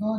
2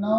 9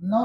9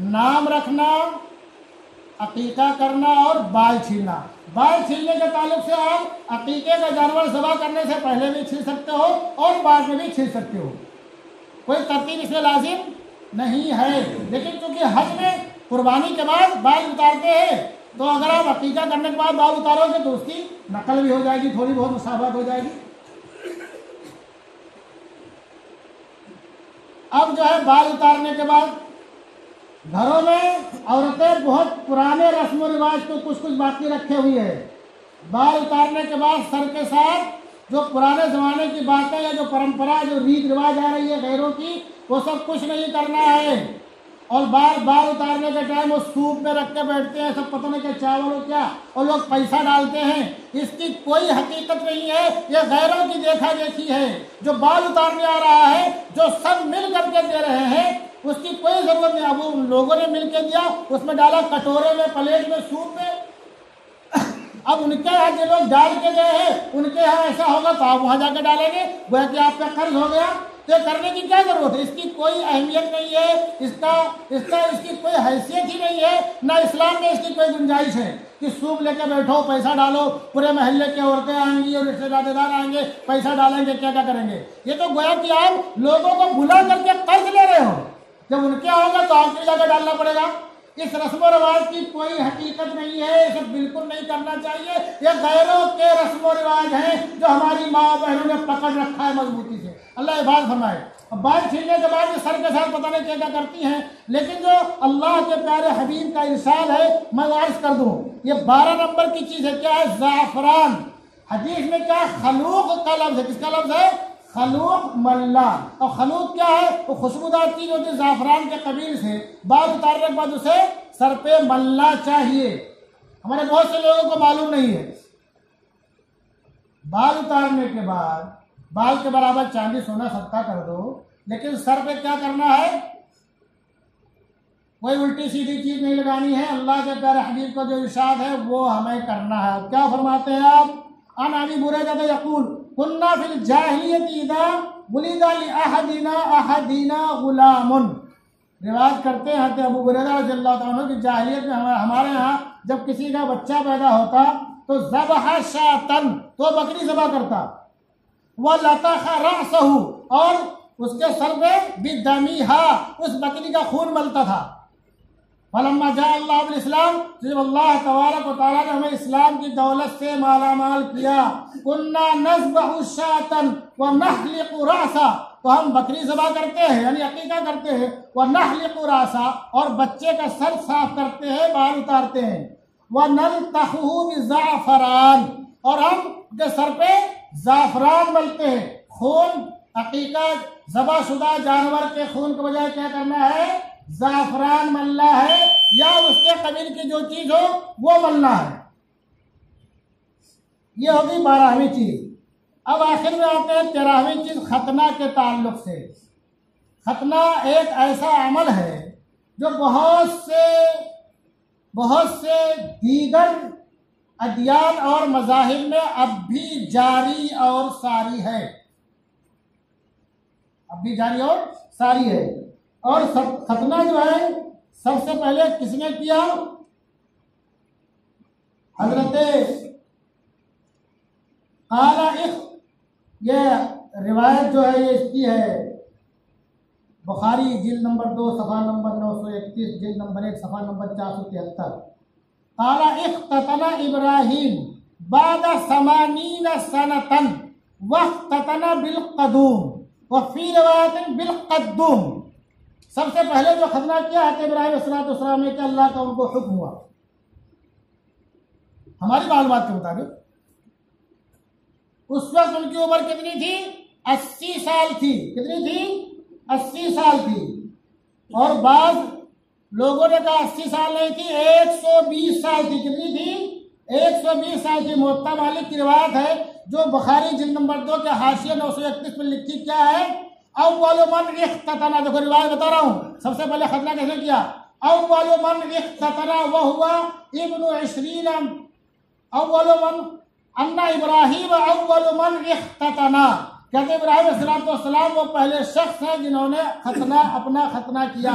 नाम रखना, अकीका करना और बाल छीलना। बाल छीलने के ताल्लुक से आप अकीके का जानवर ज़बह करने से पहले भी छील सकते हो और बाद में भी छील सकते हो, कोई तरतीब इसमें लाजिम नहीं है। लेकिन चूंकि हज में कुर्बानी के बाद बाल उतारते हैं, तो अगर आप अकीका करने के बाद बाल उतारोगे तो उसकी नकल भी हो जाएगी, थोड़ी बहुत मुसाफत हो जाएगी। अब जो है बाल उतारने के बाद घरों में औरतें बहुत पुराने रस्म व रिवाज को कुछ कुछ बाकी रखे हुई है। बाल उतारने के बाद सर के साथ जो पुराने ज़माने की बातें या जो परंपरा, जो रीत रिवाज आ रही है गैरों की, वो सब कुछ नहीं करना है। और बाल उतारने के टाइम वो सूप में रख के बैठते हैं, सब पता नहीं क्या चावल हो क्या, और लोग पैसा डालते हैं। इसकी कोई हकीकत नहीं है, ये गैरों की देखा देखी है। जो बाल उतारने आ रहा है, जो सब मिल करके दे रहे हैं, उसकी कोई जरूरत नहीं। अब उन लोगों ने मिल के दिया, उसमें डाला कटोरे में, प्लेट में, सूप में। अब उनके यहाँ जो लोग डाल के गए हैं, उनके यहाँ ऐसा होगा तो आप वहाँ जाकर डालेंगे, वह कि आपका कर्ज हो गया। तो करने की क्या जरूरत है? इसकी कोई अहमियत नहीं है, इसकी कोई हैसियत ही नहीं है। ना इस्लाम में इसकी कोई गुंजाइश है कि सूप लेके बैठो, पैसा डालो, पूरे मोहल्ले की औरतें आएंगी और रिश्तेदार आएंगे, पैसा डालेंगे, क्या क्या करेंगे। ये तो गोया कि आप लोगों को बुला करके कर्ज ले रहे हो। जब उनके होगा तो आपको जाकर डालना पड़ेगा। इस रस्म रिवाज की कोई हकीकत नहीं है, इसे बिल्कुल नहीं करना चाहिए। ये गैरों के रस्म रिवाज हैं जो हमारी माँ बहनों ने पकड़ रखा है मजबूती से। अल्लाह इबाद फरमाए। अब बाल छीलने के बाद सर के साथ पता नहीं क्या क्या करती हैं, लेकिन जो अल्लाह के प्यारे हबीब का इरशाद है, मैं अर्ज कर दूं, ये 12 नंबर की चीज़ है। क्या है? ज़ाफ़रान। हदीस में क्या? खलूक का लफ्ज़ है। किसका लफ्ज़ है? खलूक मल्ला। और खलूक क्या है? वो खुशबूदार चीज होती है ज़ाफ़रान के कबील से। बाल उतारने के बाद उसे सर पे मल्ला चाहिए। हमारे बहुत से लोगों को मालूम नहीं है। बाल उतारने के बाद बाल के बराबर चांदी सोना सदका कर दो, लेकिन सर पे क्या करना है? कोई उल्टी सीधी चीज नहीं लगानी है। अल्लाह के प्यारे हबीब का जो इरशाद है वो हमें करना है। क्या फरमाते हैं आप? अन अबी बुरैदा यक़ूल कुन्ना फिल जाहिलियति इज़ा वुलिदा लि अहदिना गुलामुन। रिवाज करते हैं हज़रत अबू बुरैदा रज़ियल्लाहु ताला अन्हु की जाहिलियत में हमारे यहाँ जब किसी का बच्चा पैदा होता तो ज़बह शातन, तो बकरी ज़बह करता, व लतख़ रअसहु, और उसके सर पे बिदमीहा, उस बकरी का खून मलता था। फलम्मा जा अल्लाह बिल इस्लाम, जब अल्लाह तबारक व तआला ने हमें इस्लाम की दौलत से मालामाल किया, कुन्ना नज़बहु शातन व नहलिक़ु रअसा, तो हम बकरी ज़बह करते हैं यानी अकीका करते हैं, व नहलिक़ु रअसा, और बच्चे का सर साफ करते हैं, बाल उतारते हैं, व नलतख़ुहु बिज़ाफ़रान, और हम के सर पे ज़ाफ़रान मलते हैं। खून, अकीका ज़बहशुदा जानवर के खून के बजाय क्या करना है? ज़ाफ़रान मलना है, या उसके कबील की जो चीज हो वो मलना है। ये होगी 12वीं चीज। अब आखिर में आते हैं 13वीं चीज, खतना के ताल्लुक से। खतना एक ऐसा अमल है जो बहुत से दीगर अदियान और मज़ाहिब में अब भी जारी और सारी है, अब भी जारी और सारी है। और खतना जो है सबसे पहले किसने किया? हजरत काला इख, ये रिवायत जो है ये इसकी है बुखारी जिल्द नंबर 2 सफ़ा नंबर 931, जिल्द नंबर 1 सफ़ा नंबर 473। काला इख्ततना इब्राहिम बादा समानीन सनतन वख्ततना बिलक़दूम व फी रिवायतिन बिलक़द्दूम। सबसे पहले जो खतना किया है इब्राहिम अलैहिस्सलाम ने, कि अल्लाह का उनको हुक्म हुआ, हमारी मालूमात के मुताबिक उस वक्त उनकी उम्र कितनी थी? 80 साल थी। कितनी थी? 80 साल थी। और बाद लोगों ने कहा 80 साल नहीं थी, 120 साल थी। कितनी थी? 120 साल थी। मुवत्ता मालिक की रिवायत है जो बुखारी जिल्द नंबर 2 के हाशिया 931 में लिखी। क्या है? अव्वल मन इख्ततना, देखो रिवायत बता रहा हूँ, सबसे पहले खतना कैसे किया? अव्वल मन इख्ततना व हुवा इब्नु 20, अव्वल मन अन्ना इब्राहिम अव्वल मन इख्ततना। कहते इब्राहिम अलैहिस्सलाम वो पहले शख्स हैं जिन्होंने अपना खतना किया।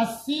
80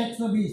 120.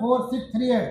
4638.